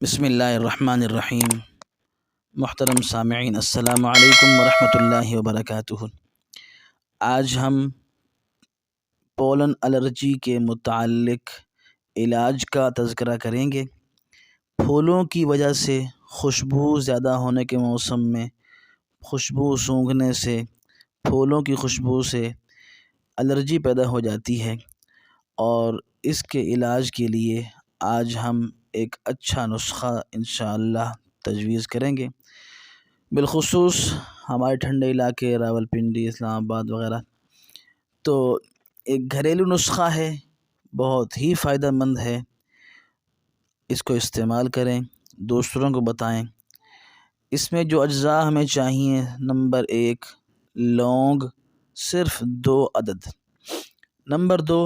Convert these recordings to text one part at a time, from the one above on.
بسم اللہ الرحمن الرحیم۔ محترم سامعین، السلام علیکم ورحمۃ اللہ وبرکاتہ۔ آج ہم پولن الرجی کے متعلق علاج کا تذکرہ کریں گے۔ پھولوں کی وجہ سے خوشبو زیادہ ہونے کے موسم میں خوشبو سونگھنے سے، پھولوں کی خوشبو سے الرجی پیدا ہو جاتی ہے، اور اس کے علاج کے لیے آج ہم ایک اچھا نسخہ انشاءاللہ تجویز کریں گے۔ بالخصوص ہمارے ٹھنڈے علاقے راولپنڈی، اسلام آباد وغیرہ، تو ایک گھریلو نسخہ ہے، بہت ہی فائدہ مند ہے۔ اس کو استعمال کریں، دوسروں کو بتائیں۔ اس میں جو اجزاء ہمیں چاہیے: نمبر 1 لونگ، صرف 2 عدد۔ نمبر 2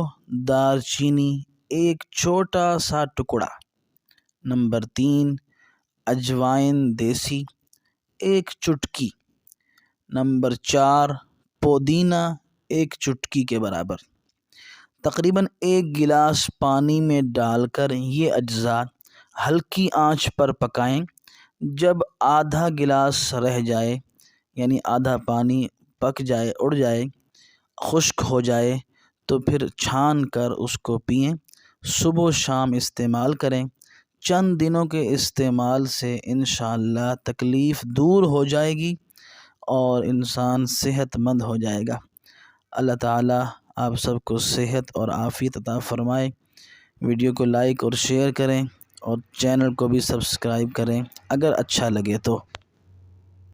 دار چینی، ایک چھوٹا سا ٹکڑا۔ نمبر 3 اجوائن دیسی، ایک چٹکی۔ نمبر 4 پودینہ، ایک چٹکی کے برابر۔ تقریباً 1 گلاس پانی میں ڈال کر یہ اجزاء ہلکی آنچ پر پکائیں۔ جب آدھا گلاس رہ جائے، یعنی آدھا پانی پک جائے، اڑ جائے، خشک ہو جائے، تو پھر چھان کر اس کو پئیں۔ صبح و شام استعمال کریں۔ چند دنوں کے استعمال سے انشاءاللہ تکلیف دور ہو جائے گی اور انسان صحت مند ہو جائے گا۔ اللہ تعالیٰ آپ سب کو صحت اور عافیت عطا فرمائے۔ ویڈیو کو لائک اور شیئر کریں، اور چینل کو بھی سبسکرائب کریں اگر اچھا لگے تو۔